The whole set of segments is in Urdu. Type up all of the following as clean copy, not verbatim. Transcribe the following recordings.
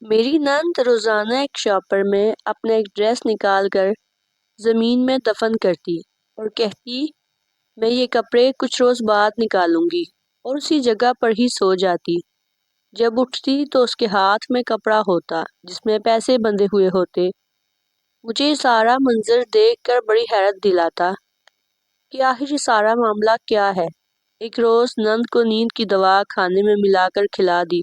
میری نند روزانہ ایک شاپر میں اپنا ایک ڈریس نکال کر زمین میں دفن کرتی اور کہتی میں یہ کپڑے کچھ روز بعد نکالوں گی، اور اسی جگہ پر ہی سو جاتی۔ جب اٹھتی تو اس کے ہاتھ میں کپڑا ہوتا جس میں پیسے بندھے ہوئے ہوتے۔ مجھے یہ سارا منظر دیکھ کر بڑی حیرت دل آتا کہ آخر یہ سارا معاملہ کیا ہے۔ ایک روز نند کو نیند کی دوا کھانے میں ملا کر کھلا دی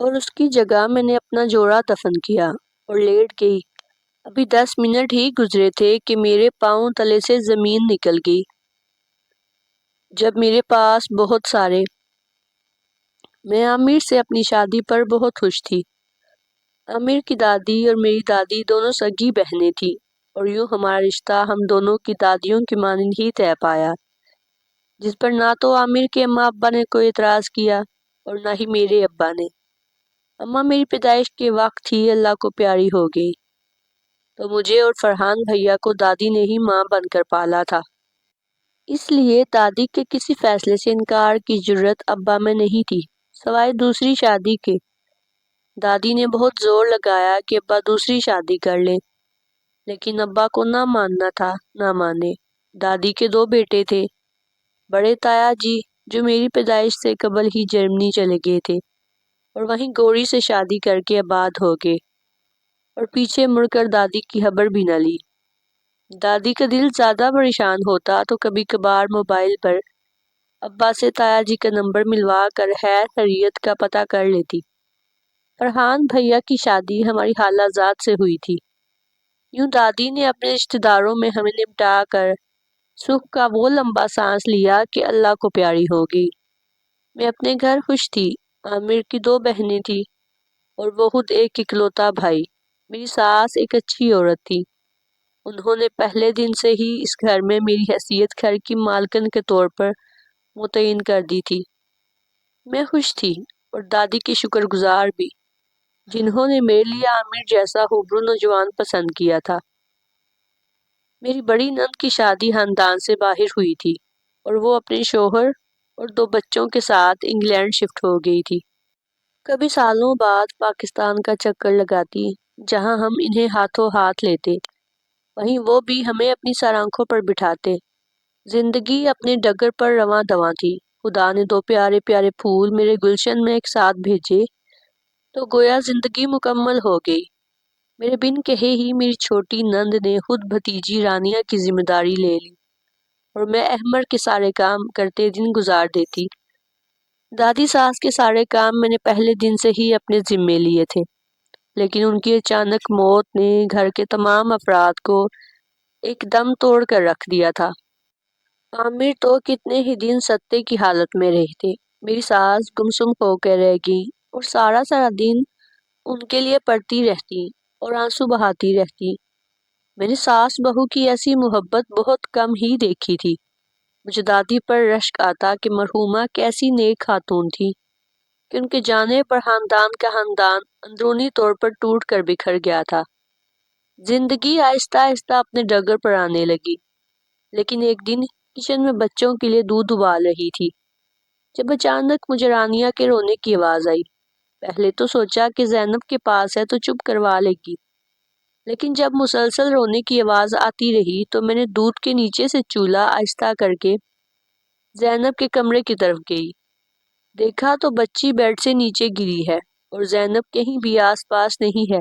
اور اس کی جگہ میں نے اپنا جوڑا دفن کیا اور لیٹ گئی۔ ابھی 10 منٹ ہی گزرے تھے کہ میرے پاؤں تلے سے زمین نکل گئی۔ جب میرے پاس بہت سارے میں عامر سے اپنی شادی پر بہت خوش تھی۔ عامر کی دادی اور میری دادی دونوں سگی بہنیں تھیں، اور یوں ہمارا رشتہ ہم دونوں کی دادیوں کی مانند ہی طے پایا، جس پر نہ تو عامر کے اماں ابا نے کوئی اعتراض کیا اور نہ ہی میرے ابا نے۔ اماں میری پیدائش کے وقت ہی اللہ کو پیاری ہو گئی، تو مجھے اور فرحان بھیا کو دادی نے ہی ماں بن کر پالا تھا۔ اس لیے دادی کے کسی فیصلے سے انکار کی جرت ابا میں نہیں تھی، سوائے دوسری شادی کے۔ دادی نے بہت زور لگایا کہ ابا دوسری شادی کر لیں، لیکن ابا کو نہ ماننا تھا نہ مانے۔ دادی کے 2 بیٹے تھے، بڑے تایا جی جو میری پیدائش سے قبل ہی جرمنی چلے گئے تھے اور وہیں گوری سے شادی کر کے آباد ہو گئے، اور پیچھے مڑ کر دادی کی خبر بھی نہ لی۔ دادی کا دل زیادہ پریشان ہوتا تو کبھی کبھار موبائل پر ابا سے تایا جی کا نمبر ملوا کر خیر خیریت کا پتہ کر لیتی۔ فرحان بھیا کی شادی ہماری خالہ زاد سے ہوئی تھی۔ یوں دادی نے اپنے رشتہ داروں میں ہمیں نمٹا کر سکھ کا وہ لمبا سانس لیا کہ اللہ کو پیاری ہو گئی۔ میں اپنے گھر خوش تھی۔ عامر کی 2 بہنیں تھیں اور وہ خود ایک اکلوتا بھائی۔ میری ساس ایک اچھی عورت تھی۔ انہوں نے پہلے دن سے ہی اس گھر میں میری حیثیت گھر کی مالکن کے طور پر متعین کر دی تھی۔ میں خوش تھی اور دادی کی شکر گزار بھی، جنہوں نے میرے لیے عامر جیسا ہوبرو نوجوان پسند کیا تھا۔ میری بڑی نند کی شادی خاندان سے باہر ہوئی تھی اور وہ اپنے شوہر اور 2 بچوں کے ساتھ انگلینڈ شفٹ ہو گئی تھی۔ کبھی سالوں بعد پاکستان کا چکر لگاتی، جہاں ہم انہیں ہاتھوں ہاتھ لیتے، وہیں وہ بھی ہمیں اپنی سر آنکھوں پر بٹھاتے۔ زندگی اپنے ڈگر پر رواں دواں تھی۔ خدا نے 2 پیارے پیارے پھول میرے گلشن میں ایک ساتھ بھیجے تو گویا زندگی مکمل ہو گئی۔ میرے بن کہے ہی میری چھوٹی نند نے خود بھتیجی رانیہ کی ذمہ داری لے لی اور میں احمر کے سارے کام کرتے دن گزار دیتی۔ دادی ساس کے سارے کام میں نے پہلے دن سے ہی اپنے ذمے لیے تھے، لیکن ان کی اچانک موت نے گھر کے تمام افراد کو ایک دم توڑ کر رکھ دیا تھا۔ عامر تو کتنے ہی دن ستے کی حالت میں رہتے۔ میری ساس گمسم ہو کر رہ گئی اور سارا دن ان کے لیے پڑھتی رہتی اور آنسو بہاتی رہتی۔ میں نے ساس بہو کی ایسی محبت بہت کم ہی دیکھی تھی۔ مجھے دادی پر رشک آتا کہ مرحومہ کیسی نیک خاتون تھی کہ ان کے جانے پر خاندان کا خاندان اندرونی طور پر ٹوٹ کر بکھر گیا تھا۔ زندگی آہستہ آہستہ اپنے ڈگر پر آنے لگی، لیکن ایک دن کچن میں بچوں کے لیے دودھ ابال رہی تھی جب اچانک مجھے رانیہ کے رونے کی آواز آئی۔ پہلے تو سوچا کہ زینب کے پاس ہے تو چپ کروا لے گی، لیکن جب مسلسل رونے کی آواز آتی رہی تو میں نے دودھ کے نیچے سے چولہا آہستہ کر کے زینب کے کمرے کی طرف گئی۔ دیکھا تو بچی بیڈ سے نیچے گری ہے اور زینب کہیں بھی آس پاس نہیں ہے۔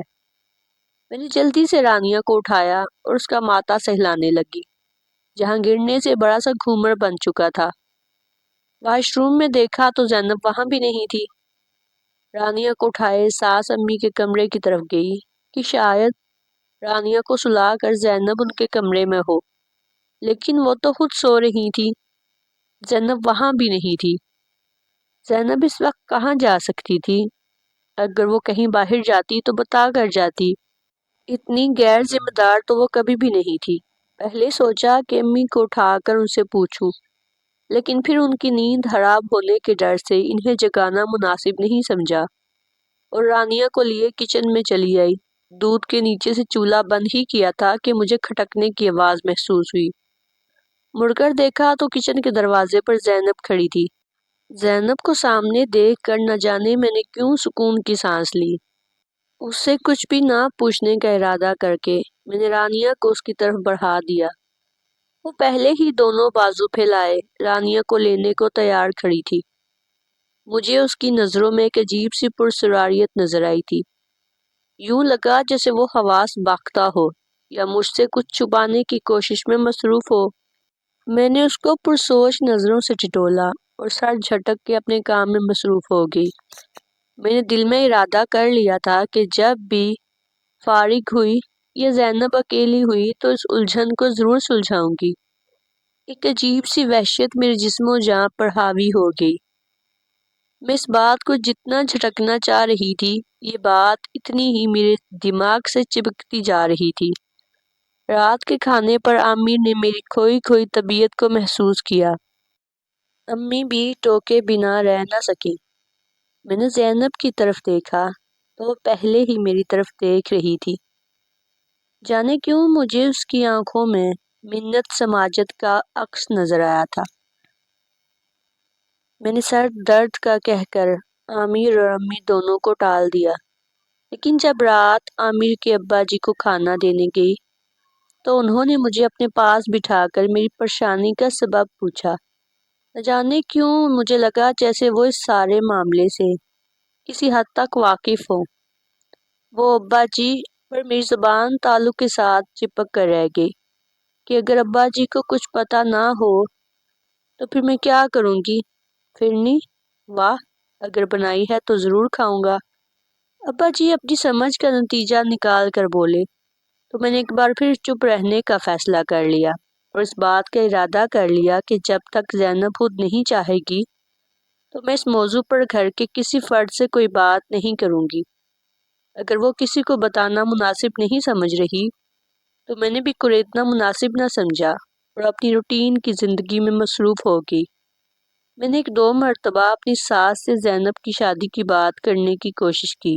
میں نے جلدی سے رانیہ کو اٹھایا اور اس کا ماتھا سہلانے لگی، جہاں گرنے سے بڑا سا گھومر بن چکا تھا۔ واش روم میں دیکھا تو زینب وہاں بھی نہیں تھی۔ رانیہ کو اٹھائے ساس امی کے کمرے کی طرف گئی کہ شاید رانیہ کو سلا کر زینب ان کے کمرے میں ہو، لیکن وہ تو خود سو رہی تھی۔ زینب وہاں بھی نہیں تھی۔ زینب اس وقت کہاں جا سکتی تھی؟ اگر وہ کہیں باہر جاتی تو بتا کر جاتی۔ اتنی غیر ذمہ دار تو وہ کبھی بھی نہیں تھی۔ پہلے سوچا کہ امی کو اٹھا کر ان سے پوچھوں، لیکن پھر ان کی نیند حرام ہونے کے ڈر سے انہیں جگانا مناسب نہیں سمجھا اور رانیہ کو لیے کچن میں چلی آئی۔ دودھ کے نیچے سے چولہا بند ہی کیا تھا کہ مجھے کھٹکنے کی آواز محسوس ہوئی۔ مڑ کر دیکھا تو کچن کے دروازے پر زینب کھڑی تھی۔ زینب کو سامنے دیکھ کر نہ جانے میں نے کیوں سکون کی سانس لی۔ اس سے کچھ بھی نہ پوچھنے کا ارادہ کر کے میں نے رانیہ کو اس کی طرف بڑھا دیا۔ وہ پہلے ہی دونوں بازو پھیلائے رانیہ کو لینے کو تیار کھڑی تھی۔ مجھے اس کی نظروں میں ایک عجیب سی پرسراریت نظر آئی تھی۔ یوں لگا جیسے وہ حواس باختہ ہو یا مجھ سے کچھ چھپانے کی کوشش میں مصروف ہو۔ میں نے اس کو پرسوچ نظروں سے ٹٹولا اور سر جھٹک کے اپنے کام میں مصروف ہو گئی۔ میں نے دل میں ارادہ کر لیا تھا کہ جب بھی فارغ ہوئی یا زینب اکیلی ہوئی تو اس الجھن کو ضرور سلجھاؤں گی۔ ایک عجیب سی وحشت میرے جسم و جاں پر حاوی ہو گئی۔ میں اس بات کو جتنا جھٹکنا چاہ رہی تھی یہ بات اتنی ہی میرے دماغ سے چپکتی جا رہی تھی۔ رات کے کھانے پر عامر نے میری کھوئی کھوئی طبیعت کو محسوس کیا۔ امی بھی ٹوکے بنا رہ نہ سکیں۔ میں نے زینب کی طرف دیکھا تو وہ پہلے ہی میری طرف دیکھ رہی تھی۔ جانے کیوں مجھے اس کی آنکھوں میں منت سماجت کا عکس نظر آیا تھا۔ میں نے سر درد کا کہہ کر عامر اور امی دونوں کو ٹال دیا، لیکن جب رات عامر کے ابا جی کو کھانا دینے گئی تو انہوں نے مجھے اپنے پاس بٹھا کر میری پریشانی کا سبب پوچھا۔ نہ جانے کیوں مجھے لگا جیسے وہ اس سارے معاملے سے کسی حد تک واقف ہوں۔ وہ ابا جی پر میری زبان تعلق کے ساتھ چپک کر رہ گئی کہ اگر ابا جی کو کچھ پتہ نہ ہو تو پھر میں کیا کروں گی؟ پھرنی؟ واہ، اگر بنائی ہے تو ضرور کھاؤں گا۔ ابا جی اپنی سمجھ کا نتیجہ نکال کر بولے تو میں نے ایک بار پھر چپ رہنے کا فیصلہ کر لیا اور اس بات کا ارادہ کر لیا کہ جب تک زینب خود نہیں چاہے گی تو میں اس موضوع پر گھر کے کسی فرد سے کوئی بات نہیں کروں گی۔ اگر وہ کسی کو بتانا مناسب نہیں سمجھ رہی تو میں نے بھی کریدنا مناسب نہ سمجھا اور اپنی روٹین کی زندگی میں مصروف ہو گئی۔ میں نے ایک دو مرتبہ اپنی ساس سے زینب کی شادی کی بات کرنے کی کوشش کی،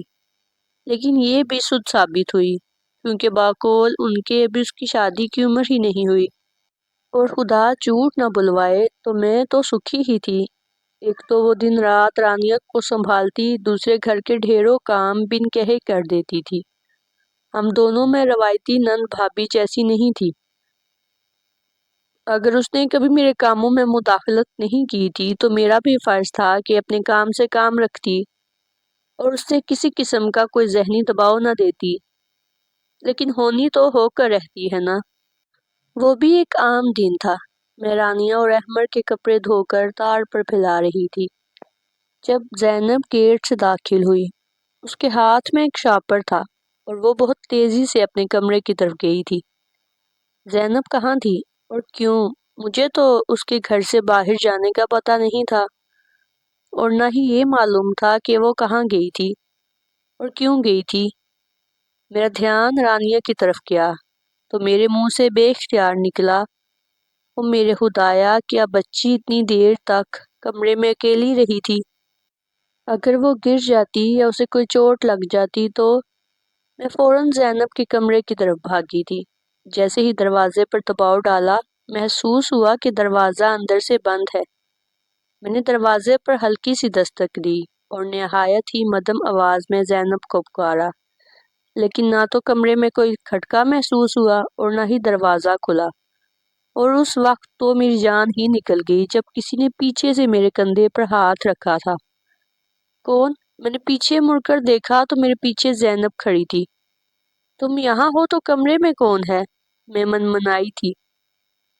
لیکن یہ بھی سود ثابت ہوئی کیونکہ باقول ان کے ابھی اس کی شادی کی عمر ہی نہیں ہوئی، اور خدا جھوٹ نہ بلوائے تو میں تو سکھی ہی تھی۔ ایک تو وہ دن رات رانیہ کو سنبھالتی، دوسرے گھر کے ڈھیروں کام بن کہے کر دیتی تھی۔ ہم دونوں میں روایتی نند بھابی جیسی نہیں تھی۔ اگر اس نے کبھی میرے کاموں میں مداخلت نہیں کی تھی تو میرا بھی فرض تھا کہ اپنے کام سے کام رکھتی اور اس سے کسی قسم کا کوئی ذہنی دباؤ نہ دیتی، لیکن ہونی تو ہو کر رہتی ہے نا۔ وہ بھی ایک عام دن تھا۔ میں رانیہ اور احمر کے کپڑے دھو کر تار پر پھیلا رہی تھی جب زینب گیٹ سے داخل ہوئی۔ اس کے ہاتھ میں ایک شاپر تھا اور وہ بہت تیزی سے اپنے کمرے کی طرف گئی تھی۔ زینب کہاں تھی اور کیوں؟ مجھے تو اس کے گھر سے باہر جانے کا پتہ نہیں تھا اور نہ ہی یہ معلوم تھا کہ وہ کہاں گئی تھی اور کیوں گئی تھی۔ میرا دھیان رانیہ کی طرف گیا تو میرے منہ سے بے اختیار نکلا، وہ میرے خدایا، کیا بچی اتنی دیر تک کمرے میں اکیلی رہی تھی؟ اگر وہ گر جاتی یا اسے کوئی چوٹ لگ جاتی تو؟ میں فوراً زینب کے کمرے کی طرف بھاگی تھی۔ جیسے ہی دروازے پر دباؤ ڈالا محسوس ہوا کہ دروازہ اندر سے بند ہے۔ میں نے دروازے پر ہلکی سی دستک دی اور نہایت ہی مدھم آواز میں زینب کو پکارا، لیکن نہ تو کمرے میں کوئی کھٹکا محسوس ہوا اور نہ ہی دروازہ کھلا، اور اس وقت تو میری جان ہی نکل گئی جب کسی نے پیچھے سے میرے کندھے پر ہاتھ رکھا تھا۔ کون؟ میں نے پیچھے مڑ کر دیکھا تو میرے پیچھے زینب کھڑی تھی۔ تم یہاں ہو تو کمرے میں کون ہے؟ میں منمنائی تھی۔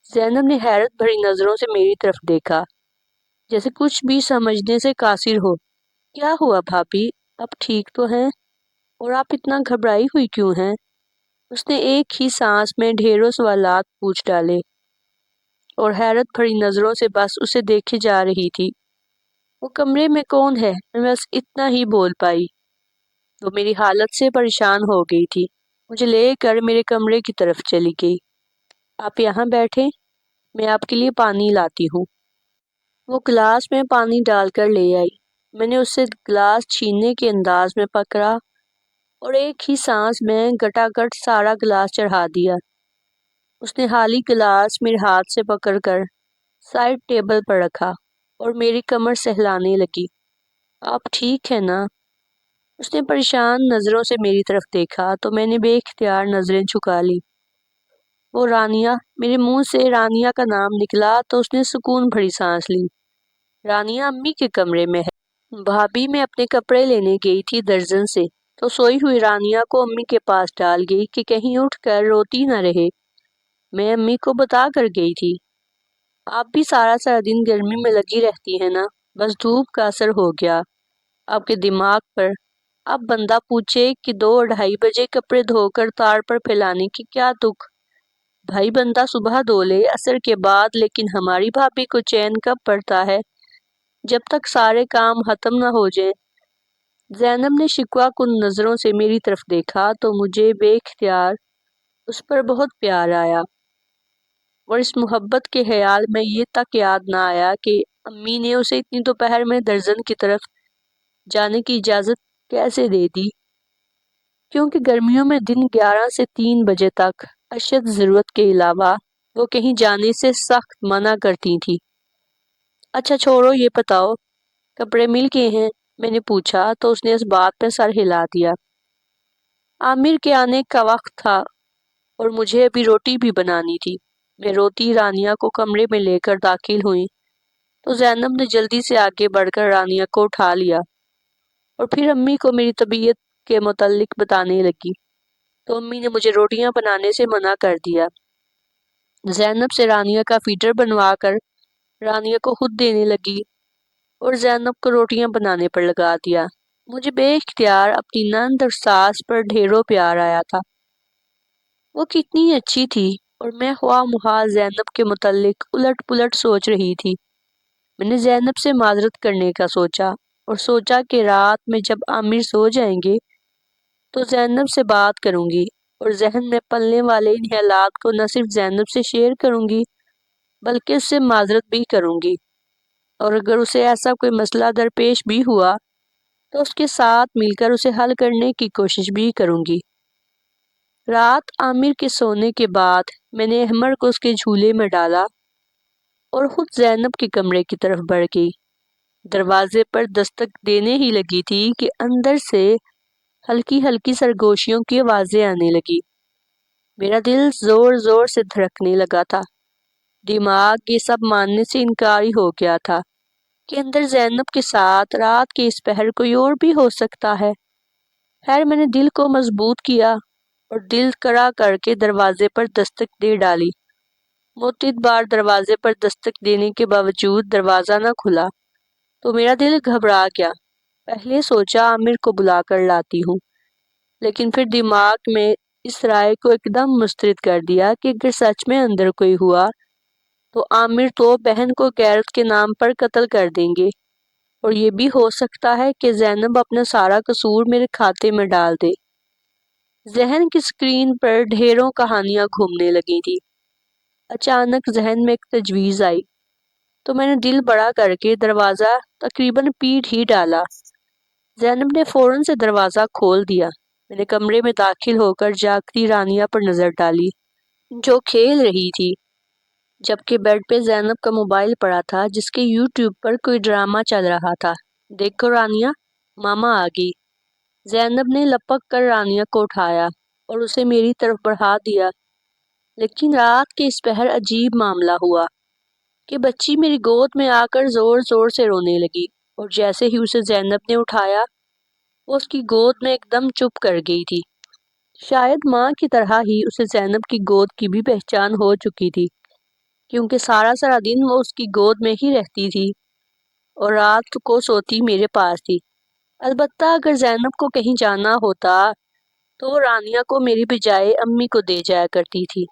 زینب نے حیرت بھری نظروں سے میری طرف دیکھا جیسے کچھ بھی سمجھنے سے قاصر ہو۔ کیا ہوا بھابی، اب ٹھیک تو ہیں؟ اور آپ اتنا گھبرائی ہوئی کیوں ہیں؟ اس نے ایک ہی سانس میں ڈھیروں سوالات پوچھ ڈالے اور حیرت بھری نظروں سے بس اسے دیکھے جا رہی تھی۔ وہ کمرے میں کون ہے؟ میں بس اتنا ہی بول پائی۔ وہ میری حالت سے پریشان ہو گئی تھی، مجھے لے کر میرے کمرے کی طرف چلی گئی۔ آپ یہاں بیٹھیں، میں آپ کے لیے پانی لاتی ہوں۔ وہ گلاس میں پانی ڈال کر لے آئی۔ میں نے اس سے گلاس چھیننے کے انداز میں پکڑا اور ایک ہی سانس میں گٹا گٹ سارا گلاس چڑھا دیا۔ اس نے خالی گلاس میرے ہاتھ سے پکڑ کر سائڈ ٹیبل پر رکھا اور میری کمر سہلانے لگی۔ آپ ٹھیک ہے نا؟ اس نے پریشان نظروں سے میری طرف دیکھا تو میں نے بے اختیار نظریں جھکا لی۔ وہ رانیہ، میرے منہ سے رانیہ کا نام نکلا تو اس نے سکون بھری سانس لی۔ رانیہ امی کے کمرے میں ہے۔ بھابھی میں اپنے کپڑے لینے گئی تھی درزن سے، تو سوئی ہوئی رانیہ کو امی کے پاس ڈال گئی کہ کہیں اٹھ کر روتی نہ رہے۔ میں امی کو بتا کر گئی تھی، آپ بھی سارا دن گرمی میں لگی رہتی ہیں نا، بس دھوپ کا اثر ہو گیا آپ کے دماغ پر۔ اب بندہ پوچھے کہ 2-2:30 بجے کپڑے دھو کر تار پر پھیلانے کی کیا دکھ؟ بھائی بندہ صبح دھو لے عصر کے بعد، لیکن ہماری بھابھی کو چین کب پڑتا ہے جب تک سارے کام ختم نہ ہو جائیں۔ زینب نے شکوہ کن نظروں سے میری طرف دیکھا تو مجھے بے اختیار اس پر بہت پیار آیا، اور اس محبت کے خیال میں یہ تک یاد نہ آیا کہ امی نے اسے اتنی دوپہر میں درزن کی طرف جانے کی اجازت کیسے دے دی، کیونکہ گرمیوں میں دن 11 سے 3 بجے تک اشد ضرورت کے علاوہ وہ کہیں جانے سے سخت منع کرتی تھی۔ اچھا چھوڑو، یہ بتاؤ کپڑے مل گئے ہیں؟ میں نے پوچھا تو اس نے اس بات پہ سر ہلا دیا۔ عامر کے آنے کا وقت تھا اور مجھے ابھی روٹی بھی بنانی تھی۔ میں روتی رانیہ کو کمرے میں لے کر داخل ہوئی تو زینب نے جلدی سے آگے بڑھ کر رانیہ کو اٹھا لیا اور پھر امی کو میری طبیعت کے متعلق بتانے لگی، تو امی نے مجھے روٹیاں بنانے سے منع کر دیا۔ زینب سے رانیہ کا فیڈر بنوا کر رانیہ کو خود دینے لگی اور زینب کو روٹیاں بنانے پر لگا دیا۔ مجھے بے اختیار اپنی نند اور ساس پر ڈھیروں پیار آیا تھا۔ وہ کتنی اچھی تھی، اور میں خواہ مخواہ زینب کے متعلق الٹ پلٹ سوچ رہی تھی۔ میں نے زینب سے معذرت کرنے کا سوچا اور سوچا کہ رات میں جب عامر سو جائیں گے تو زینب سے بات کروں گی اور ذہن میں پلنے والے ان حالات کو نہ صرف زینب سے شیئر کروں گی بلکہ اس سے معذرت بھی کروں گی، اور اگر اسے ایسا کوئی مسئلہ درپیش بھی ہوا تو اس کے ساتھ مل کر اسے حل کرنے کی کوشش بھی کروں گی۔ رات عامر کے سونے کے بعد میں نے احمر کو اس کے جھولے میں ڈالا اور خود زینب کے کمرے کی طرف بڑھ گئی۔ دروازے پر دستک دینے ہی لگی تھی کہ اندر سے ہلکی ہلکی سرگوشیوں کی آوازیں آنے لگی۔ میرا دل زور زور سے دھڑکنے لگا تھا۔ دماغ یہ سب ماننے سے انکاری ہو گیا تھا کہ اندر زینب کے ساتھ رات کے اس پہر کوئی اور بھی ہو سکتا ہے۔ خیر میں نے دل کو مضبوط کیا اور دل کڑا کر کے دروازے پر دستک دے ڈالی۔ متعدد بار دروازے پر دستک دینے کے باوجود دروازہ نہ کھلا تو میرا دل گھبرا گیا۔ پہلے سوچا عامر کو بلا کر لاتی ہوں، لیکن پھر دماغ میں اس رائے کو ایک دم مسترد کر دیا کہ اگر سچ میں اندر کوئی ہوا تو عامر تو بہن کو غیرت کے نام پر قتل کر دیں گے، اور یہ بھی ہو سکتا ہے کہ زینب اپنا سارا قصور میرے کھاتے میں ڈال دے۔ ذہن کی اسکرین پر ڈھیروں کہانیاں گھومنے لگی تھی۔ اچانک ذہن میں ایک تجویز آئی تو میں نے دل بڑا کر کے دروازہ تقریباً پیٹ ہی ڈالا۔ زینب نے فوراً سے دروازہ کھول دیا۔ میں نے کمرے میں داخل ہو کر جاگتی رانیہ پر نظر ڈالی جو کھیل رہی تھی، جبکہ بیڈ پہ زینب کا موبائل پڑا تھا جس کے یوٹیوب پر کوئی ڈرامہ چل رہا تھا۔ دیکھو رانیہ، ماما آ گئی۔ زینب نے لپک کر رانیہ کو اٹھایا اور اسے میری طرف بڑھا دیا، لیکن رات کے اس پہر عجیب معاملہ ہوا کہ بچی میری گود میں آ کر زور زور سے رونے لگی، اور جیسے ہی اسے زینب نے اٹھایا وہ اس کی گود میں ایک دم چپ کر گئی تھی۔ شاید ماں کی طرح ہی اسے زینب کی گود کی بھی پہچان ہو چکی تھی، کیونکہ سارا دن وہ اس کی گود میں ہی رہتی تھی اور رات کو سوتی میرے پاس تھی۔ البتہ اگر زینب کو کہیں جانا ہوتا تو وہ رانیہ کو میری بجائے امی کو دے جایا کرتی تھی۔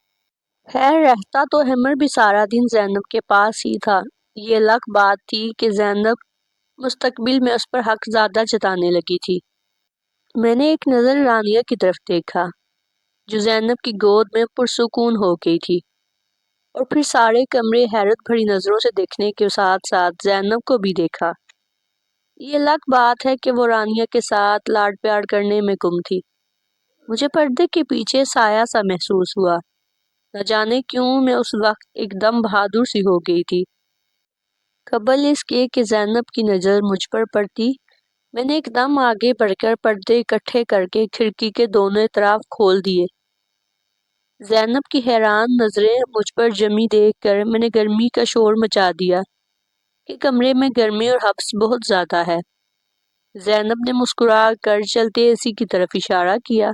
خیر رہتا تو احمر بھی سارا دن زینب کے پاس ہی تھا۔ یہ الگ بات تھی کہ زینب مستقبل میں اس پر حق زیادہ جتانے لگی تھی۔ میں نے ایک نظر رانیہ کی طرف دیکھا جو زینب کی گود میں پرسکون ہو گئی تھی، اور پھر سارے کمرے حیرت بھری نظروں سے دیکھنے کے ساتھ ساتھ زینب کو بھی دیکھا۔ یہ الگ بات ہے کہ وہ رانیہ کے ساتھ لاڈ پیار کرنے میں گم تھی۔ مجھے پردے کے پیچھے سایہ سا محسوس ہوا۔ نہ جانے کیوں میں اس وقت ایک دم بہادر سی ہو گئی تھی۔ قبل اس کے کہ زینب کی نظر مجھ پر پڑتی میں نے ایک دم آگے بڑھ کر پردے اکٹھے کر کے کھڑکی کے دونوں طرف کھول دیے۔ زینب کی حیران نظریں مجھ پر جمی دیکھ کر میں نے گرمی کا شور مچا دیا کہ کمرے میں گرمی اور حبس بہت زیادہ ہے۔ زینب نے مسکرا کر چلتے اے سی کی طرف اشارہ کیا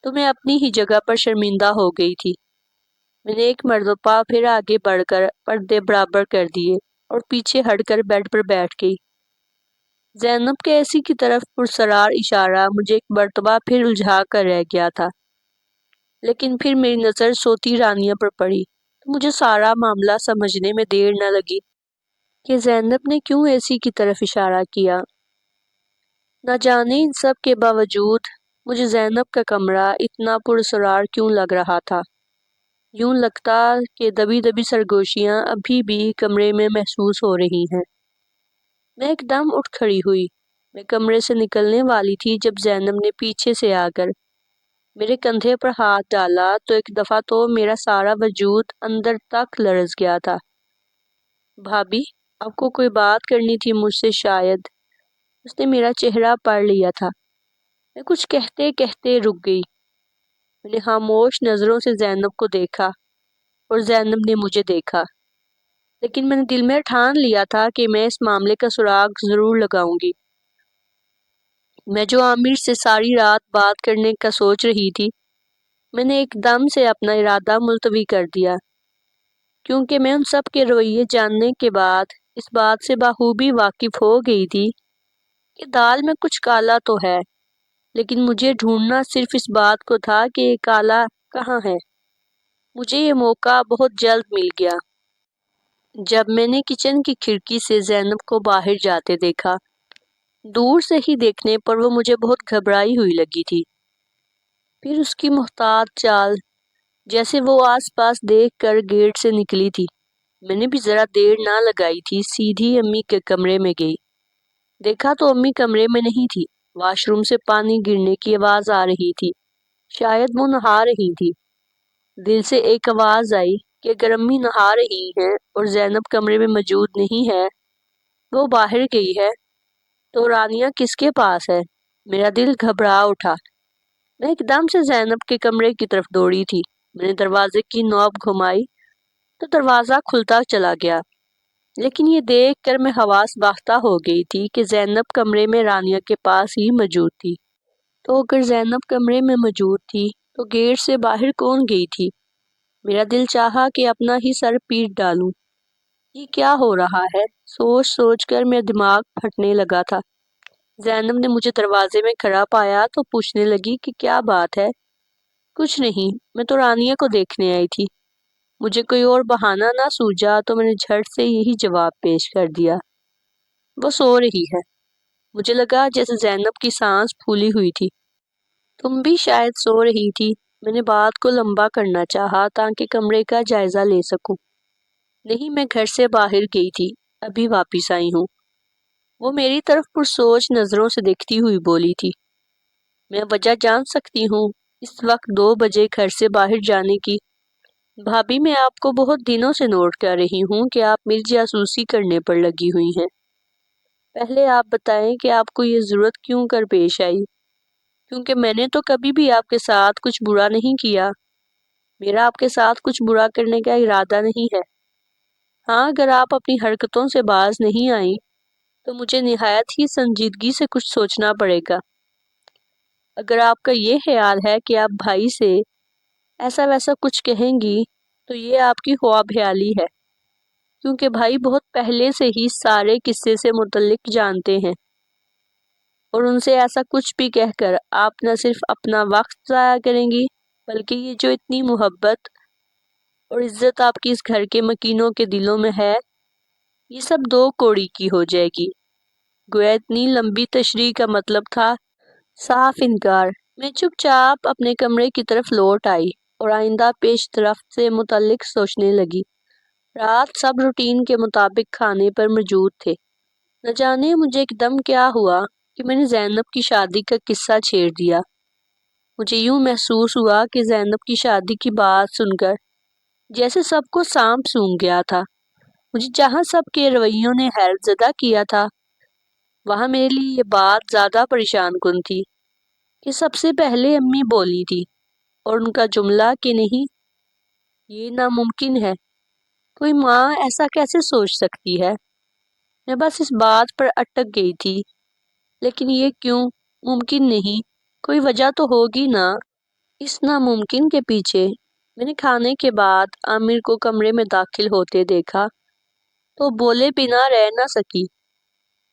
تو میں اپنی ہی جگہ پر شرمندہ ہو گئی تھی۔ میں نے ایک مرتبہ پھر آگے بڑھ کر پردے برابر کر دیے اور پیچھے ہٹ کر بیڈ پر بیٹھ گئی۔ زینب کے اے سی کی طرف پرسرار اشارہ مجھے ایک مرتبہ پھر الجھا کر رہ گیا تھا، لیکن پھر میری نظر سوتی رانیہ پر پڑی تو مجھے سارا معاملہ سمجھنے میں دیر نہ لگی کہ زینب نے کیوں اے سی کی طرف اشارہ کیا۔ نہ جانے ان سب کے باوجود مجھے زینب کا کمرہ اتنا پراسرار کیوں لگ رہا تھا۔ یوں لگتا کہ دبی دبی سرگوشیاں ابھی بھی کمرے میں محسوس ہو رہی ہیں۔ میں ایک دم اٹھ کھڑی ہوئی۔ میں کمرے سے نکلنے والی تھی جب زینب نے پیچھے سے آ کر میرے کندھے پر ہاتھ ڈالا تو ایک دفعہ تو میرا سارا وجود اندر تک لرز گیا تھا۔ بھابی، آپ کو کوئی بات کرنی تھی مجھ سے شاید۔ اس نے میرا چہرہ پڑھ لیا تھا۔ میں کچھ کہتے کہتے رک گئی۔ میں نے خاموش نظروں سے زینب کو دیکھا اور زینب نے مجھے دیکھا، لیکن میں نے دل میں ٹھان لیا تھا کہ میں اس معاملے کا سراغ ضرور لگاؤں گی۔ میں جو عامر سے ساری رات بات کرنے کا سوچ رہی تھی، میں نے ایک دم سے اپنا ارادہ ملتوی کر دیا، کیونکہ میں ان سب کے رویے جاننے کے بعد اس بات سے بخوبی واقف ہو گئی تھی کہ دال میں کچھ کالا تو ہے، لیکن مجھے ڈھونڈنا صرف اس بات کو تھا کہ یہ کالا کہاں ہے۔ مجھے یہ موقع بہت جلد مل گیا جب میں نے کچن کی کھڑکی سے زینب کو باہر جاتے دیکھا۔ دور سے ہی دیکھنے پر وہ مجھے بہت گھبرائی ہوئی لگی تھی۔ پھر اس کی محتاط چال، جیسے وہ آس پاس دیکھ کر گیٹ سے نکلی تھی۔ میں نے بھی ذرا دیر نہ لگائی تھی، سیدھی امی کے کمرے میں گئی۔ دیکھا تو امی کمرے میں نہیں تھی۔ واش روم سے پانی گرنے کی آواز آ رہی تھی، شاید وہ نہا رہی تھی۔ دل سے ایک آواز آئی کہ اگر امی نہا رہی ہیں اور زینب کمرے میں موجود نہیں ہے، وہ باہر گئی ہے، تو رانیہ کس کے پاس ہے؟ میرا دل گھبرا اٹھا۔ میں ایک دم سے زینب کے کمرے کی طرف دوڑی تھی۔ میں نے دروازے کی نوب گھمائی تو دروازہ کھلتا چلا گیا، لیکن یہ دیکھ کر میں حواس باختہ ہو گئی تھی کہ زینب کمرے میں رانیہ کے پاس ہی موجود تھی۔ تو اگر زینب کمرے میں موجود تھی تو گیٹ سے باہر کون گئی تھی؟ میرا دل چاہا کہ اپنا ہی سر پیٹ ڈالوں۔ یہ کیا ہو رہا ہے؟ سوچ سوچ کر میرا دماغ پھٹنے لگا تھا۔ زینب نے مجھے دروازے میں کھڑا پایا تو پوچھنے لگی کہ کیا بات ہے؟ کچھ نہیں، میں تو رانیہ کو دیکھنے آئی تھی۔ مجھے کوئی اور بہانہ نہ سوجا تو میں نے جھٹ سے یہی جواب پیش کر دیا۔ وہ سو رہی ہے۔ مجھے لگا جیسے زینب کی سانس پھولی ہوئی تھی۔ تم بھی شاید سو رہی تھی۔ میں نے بات کو لمبا کرنا چاہا تاکہ کمرے کا جائزہ لے سکوں۔ نہیں، میں گھر سے باہر گئی تھی، ابھی واپس آئی ہوں۔ وہ میری طرف پرسوچ نظروں سے دیکھتی ہوئی بولی تھی۔ میں وجہ جان سکتی ہوں اس وقت 2 بجے گھر سے باہر جانے کی؟ بھابی، میں آپ کو بہت دنوں سے نوٹ کر رہی ہوں کہ آپ میری جاسوسی کرنے پر لگی ہوئی ہیں۔ پہلے آپ بتائیں کہ آپ کو یہ ضرورت کیوں کر پیش آئی؟ کیونکہ میں نے تو کبھی بھی آپ کے ساتھ کچھ برا نہیں کیا۔ میرا آپ کے ساتھ کچھ برا کرنے کا ارادہ نہیں ہے۔ ہاں، اگر آپ اپنی حرکتوں سے باز نہیں آئیں تو مجھے نہایت ہی سنجیدگی سے کچھ سوچنا پڑے گا۔ اگر آپ کا یہ خیال ہے کہ آپ بھائی سے ایسا ویسا کچھ کہیں گی تو یہ آپ کی خواب خیالی ہے، کیونکہ بھائی بہت پہلے سے ہی سارے قصے سے متعلق جانتے ہیں، اور ان سے ایسا کچھ بھی کہہ کر آپ نہ صرف اپنا وقت ضائع کریں گی، بلکہ یہ جو اتنی محبت اور عزت آپ کی اس گھر کے مکینوں کے دلوں میں ہے، یہ سب 2 کوڑی کی ہو جائے گی۔ گویا اتنی لمبی تشریح کا مطلب تھا صاف انکار۔ میں چپ چاپ اپنے کمرے کی طرف لوٹ آئی اور آئندہ پیش رفت سے متعلق سوچنے لگی۔ رات سب روٹین کے مطابق کھانے پر موجود تھے۔ نہ جانے مجھے ایک دم کیا ہوا کہ میں نے زینب کی شادی کا قصہ چھیڑ دیا۔ مجھے یوں محسوس ہوا کہ زینب کی شادی کی بات سن کر جیسے سب کو سانپ سونگھ گیا تھا۔ مجھے جہاں سب کے رویوں نے حیرت زدہ کیا تھا، وہاں میرے لیے یہ بات زیادہ پریشان کن تھی کہ سب سے پہلے امی بولی تھی اور ان کا جملہ کہ نہیں، یہ ناممکن ہے، کوئی ماں ایسا کیسے سوچ سکتی ہے۔ میں بس اس بات پر اٹک گئی تھی، لیکن یہ کیوں ممکن نہیں؟ کوئی وجہ تو ہوگی نا۔ اس ناممکن کے پیچھے میں نے کھانے کے بعد عامر کو کمرے میں داخل ہوتے دیکھا تو بولے بنا رہ نہ سکی۔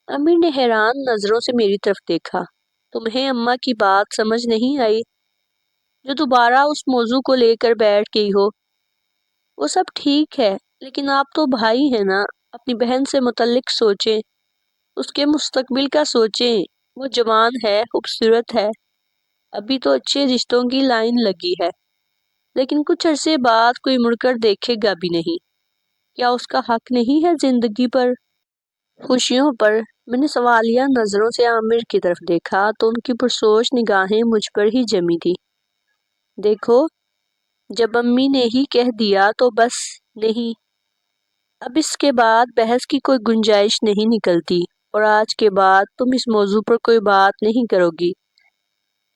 عامر نے حیران نظروں سے میری طرف دیکھا۔ تمہیں اماں کی بات سمجھ نہیں آئی جو دوبارہ اس موضوع کو لے کر بیٹھ گئی ہو؟ وہ سب ٹھیک ہے، لیکن آپ تو بھائی ہیں نا، اپنی بہن سے متعلق سوچیں، اس کے مستقبل کا سوچیں۔ وہ جوان ہے، خوبصورت ہے، ابھی تو اچھے رشتوں کی لائن لگی ہے، لیکن کچھ عرصے بعد کوئی مڑ کر دیکھے گا بھی نہیں۔ کیا اس کا حق نہیں ہے زندگی پر، خوشیوں پر؟ میں نے سوالیہ نظروں سے عامر کی طرف دیکھا تو ان کی پرسوچ نگاہیں مجھ پر ہی جمی تھی۔ دیکھو، جب امی نے ہی کہہ دیا تو بس نہیں، اب اس کے بعد بحث کی کوئی گنجائش نہیں نکلتی، اور آج کے بعد تم اس موضوع پر کوئی بات نہیں کرو گی۔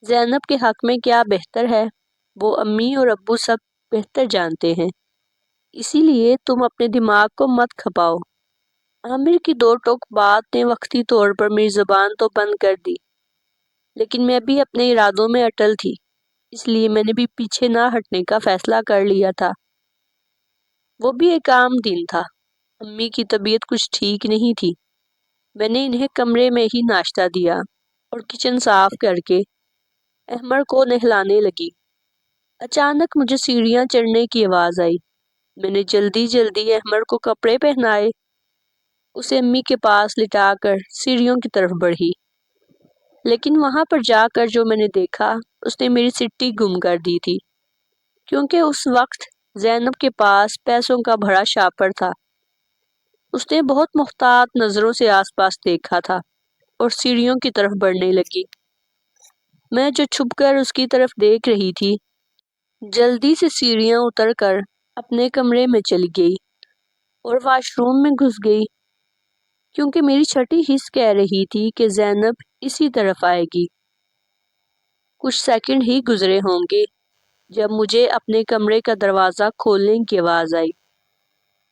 زینب کے حق میں کیا بہتر ہے، وہ امی اور ابو سب بہتر جانتے ہیں، اسی لیے تم اپنے دماغ کو مت کھپاؤ۔ عامر کی دو ٹوک بات نے وقتی طور پر میری زبان تو بند کر دی، لیکن میں بھی اپنے ارادوں میں اٹل تھی، اس لیے میں نے بھی پیچھے نہ ہٹنے کا فیصلہ کر لیا تھا۔ وہ بھی ایک عام دن تھا، امی کی طبیعت کچھ ٹھیک نہیں تھی۔ میں نے انہیں کمرے میں ہی ناشتہ دیا اور کچن صاف کر کے احمر کو نہلانے لگی۔ اچانک مجھے سیڑھیاں چڑھنے کی آواز آئی۔ میں نے جلدی جلدی احمر کو کپڑے پہنائے، اسے امی کے پاس لٹا کر سیڑھیوں کی طرف بڑھی، لیکن وہاں پر جا کر جو میں نے دیکھا اس نے میری سٹی گم کر دی تھی، کیونکہ اس وقت زینب کے پاس پیسوں کا بڑا شاپر تھا۔ اس نے بہت محتاط نظروں سے آس پاس دیکھا تھا اور سیڑھیوں کی طرف بڑھنے لگی۔ میں جو چھپ کر اس کی طرف دیکھ رہی تھی، جلدی سے سیڑھیاں اتر کر اپنے کمرے میں چلی گئی اور واش روم میں گھس گئی، کیونکہ میری چھٹی حس کہہ رہی تھی کہ زینب اسی طرف آئے گی۔ کچھ سیکنڈ ہی گزرے ہوں گے جب مجھے اپنے کمرے کا دروازہ کھولنے کی آواز آئی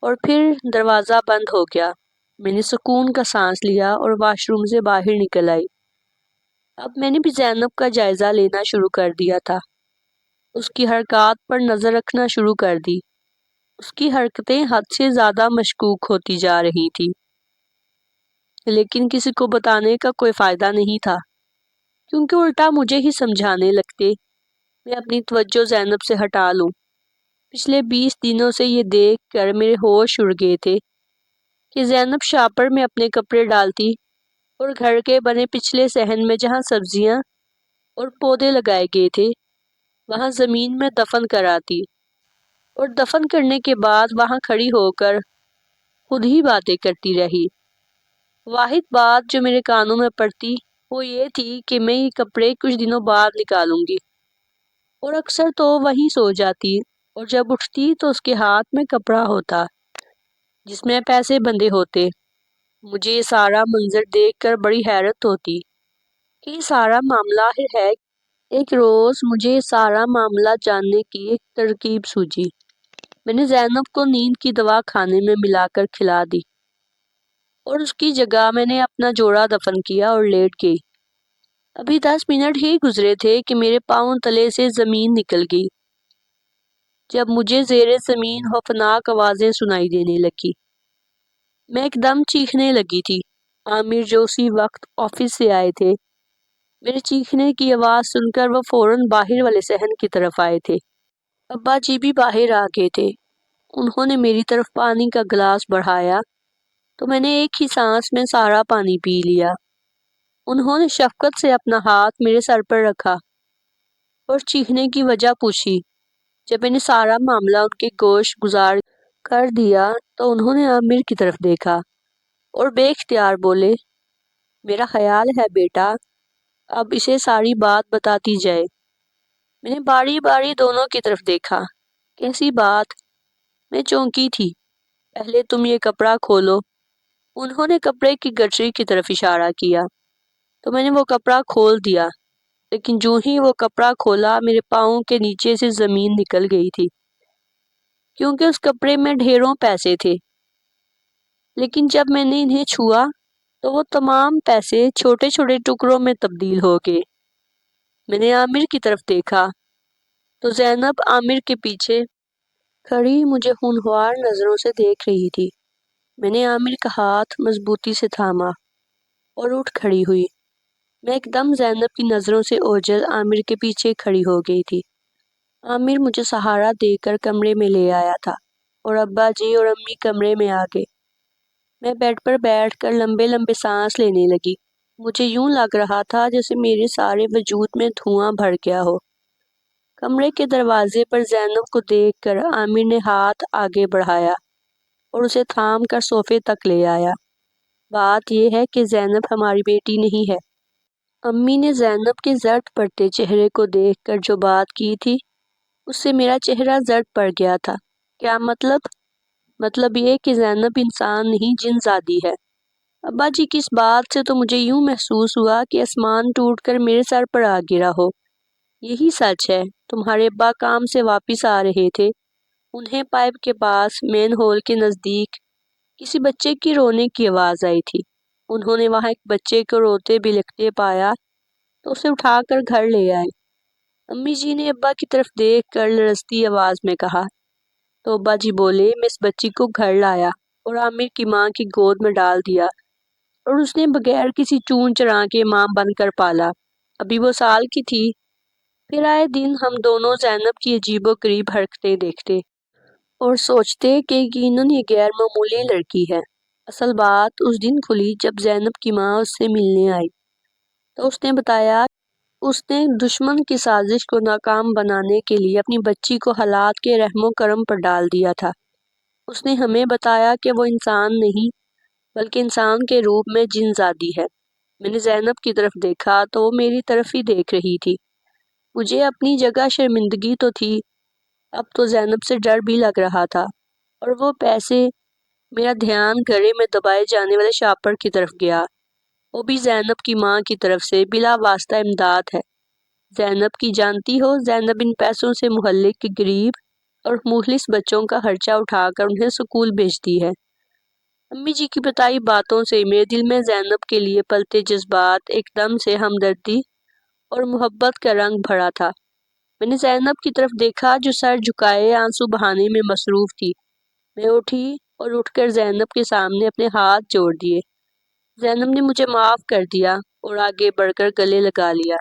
اور پھر دروازہ بند ہو گیا۔ میں نے سکون کا سانس لیا اور واش روم سے باہر نکل آئی۔ اب میں نے بھی زینب کا جائزہ لینا شروع کر دیا تھا، اس کی حرکات پر نظر رکھنا شروع کر دی۔ اس کی حرکتیں حد سے زیادہ مشکوک ہوتی جا رہی تھی، لیکن کسی کو بتانے کا کوئی فائدہ نہیں تھا، کیونکہ الٹا مجھے ہی سمجھانے لگتے میں اپنی توجہ زینب سے ہٹا لوں۔ پچھلے 20 دنوں سے یہ دیکھ کر میرے ہوش اڑ گئے تھے کہ زینب شاپر میں اپنے کپڑے ڈالتی اور گھر کے بنے پچھلے صحن میں جہاں سبزیاں اور پودے لگائے گئے تھے وہاں زمین میں دفن کراتی، اور دفن کرنے کے بعد وہاں کھڑی ہو کر خود ہی باتیں کرتی رہی۔ واحد بات جو میرے کانوں میں پڑتی وہ یہ تھی کہ میں یہ کپڑے کچھ دنوں بعد نکالوں گی، اور اکثر تو وہیں سو جاتی، اور جب اٹھتی تو اس کے ہاتھ میں کپڑا ہوتا جس میں پیسے بندھے ہوتے۔ مجھے یہ سارا منظر دیکھ کر بڑی حیرت ہوتی کہ یہ سارا معاملہ ہے۔ ایک روز مجھے یہ سارا معاملہ جاننے کی ایک ترکیب سوجھی۔ میں نے زینب کو نیند کی دوا کھانے میں ملا کر کھلا دی، اور اس کی جگہ میں نے اپنا جوڑا دفن کیا اور لیٹ گئی۔ ابھی 10 منٹ ہی گزرے تھے کہ میرے پاؤں تلے سے زمین نکل گئی، جب مجھے زیر زمین خوفناک آوازیں سنائی دینے لگی۔ میں ایک دم چیخنے لگی تھی۔ عامر جو اسی وقت آفس سے آئے تھے، میرے چیخنے کی آواز سن کر وہ فوراً باہر والے صحن کی طرف آئے تھے۔ ابا جی بھی باہر آ گئے تھے۔ انہوں نے میری طرف پانی کا گلاس بڑھایا تو میں نے ایک ہی سانس میں سارا پانی پی لیا۔ انہوں نے شفقت سے اپنا ہاتھ میرے سر پر رکھا اور چیخنے کی وجہ پوچھی۔ جب میں نے سارا معاملہ ان کے گوش گزار کر دیا تو انہوں نے عامر کی طرف دیکھا اور بے اختیار بولے، میرا خیال ہے بیٹا اب اسے ساری بات بتاتی جائے۔ میں نے باری باری دونوں کی طرف دیکھا۔ کیسی بات؟ میں چونکی تھی۔ پہلے تم یہ کپڑا کھولو، انہوں نے کپڑے کی گٹری کی طرف اشارہ کیا تو میں نے وہ کپڑا کھول دیا، لیکن جو ہی وہ کپڑا کھولا میرے پاؤں کے نیچے سے زمین نکل گئی تھی، کیونکہ اس کپڑے میں ڈھیروں پیسے تھے۔ لیکن جب میں نے انہیں چھوا تو وہ تمام پیسے چھوٹے چھوٹے ٹکڑوں میں تبدیل ہو گئے۔ میں نے عامر کی طرف دیکھا تو زینب عامر کے پیچھے کھڑی مجھے ہونہار نظروں سے دیکھ رہی تھی۔ میں نے عامر کا ہاتھ مضبوطی سے تھاما اور اٹھ کھڑی ہوئی۔ میں ایک دم زینب کی نظروں سے اوجھل عامر کے پیچھے کھڑی ہو گئی تھی۔ عامر مجھے سہارا دے کر کمرے میں لے آیا تھا اور ابا جی اور امی کمرے میں آ گئے۔ میں بیڈ پر بیٹھ کر لمبے لمبے سانس لینے لگی۔ مجھے یوں لگ رہا تھا جیسے میرے سارے وجود میں دھواں بھر گیا ہو۔ کمرے کے دروازے پر زینب کو دیکھ کر عامر نے ہاتھ آگے بڑھایا اور اسے تھام کر صوفے تک لے آیا۔ بات یہ ہے کہ زینب ہماری بیٹی نہیں ہے۔ امی نے زینب کے زرد پڑتے چہرے کو دیکھ کر جو بات کی تھی اس سے میرا چہرہ زرد پڑ گیا تھا۔ کیا مطلب؟ مطلب یہ کہ زینب انسان نہیں جن زادی ہے۔ ابا جی کی اس بات سے تو مجھے یوں محسوس ہوا کہ آسمان ٹوٹ کر میرے سر پر آ گرا ہو۔ یہی سچ ہے، تمہارے ابا کام سے واپس آ رہے تھے، انہیں پائپ کے پاس مین ہول کے نزدیک کسی بچے کی رونے کی آواز آئی تھی۔ انہوں نے وہاں ایک بچے کو روتے بلکتے پایا تو اسے اٹھا کر گھر لے آئے۔ امی جی نے ابا کی طرف دیکھ کر لرزتی آواز میں کہا تو ابا جی بولے میں اس بچی کو گھر لایا اور عامر کی ماں کی گود میں ڈال دیا اور اس نے بغیر کسی چون چرا کے ماں بن کر پالا۔ ابھی وہ سال کی تھی۔ پھر آئے دن ہم دونوں زینب کی عجیب و غریب حرکتیں دیکھتے اور سوچتے کہ یقیناً یہ غیر معمولی لڑکی ہے۔ اصل بات اس دن کھلی جب زینب کی ماں اس سے ملنے آئی تو اس نے بتایا اس نے دشمن کی سازش کو ناکام بنانے کے لیے اپنی بچی کو حالات کے رحم و کرم پر ڈال دیا تھا۔ اس نے ہمیں بتایا کہ وہ انسان نہیں بلکہ انسان کے روپ میں جن زادی ہے۔ میں نے زینب کی طرف دیکھا تو وہ میری طرف ہی دیکھ رہی تھی۔ مجھے اپنی جگہ شرمندگی تو تھی، اب تو زینب سے ڈر بھی لگ رہا تھا، اور وہ پیسے۔ میرا دھیان گھڑے میں دبائے جانے والے شاپر کی طرف گیا، وہ بھی زینب کی ماں کی طرف سے بلا واسطہ امداد ہے۔ زینب کی جانتی ہو، زینب ان پیسوں سے محلے کے غریب اور مخلص بچوں کا خرچہ اٹھا کر انہیں سکول بھیجتی ہے۔ امی جی کی بتائی باتوں سے میرے دل میں زینب کے لیے پلتے جذبات ایک دم سے ہمدردی اور محبت کا رنگ بھرا تھا۔ میں نے زینب کی طرف دیکھا جو سر جھکائے آنسو بہانے میں مصروف تھی۔ میں اٹھی اور اٹھ کر زینب کے سامنے اپنے ہاتھ جوڑ دیے۔ زینب نے مجھے معاف کر دیا اور آگے بڑھ کر گلے لگا لیا۔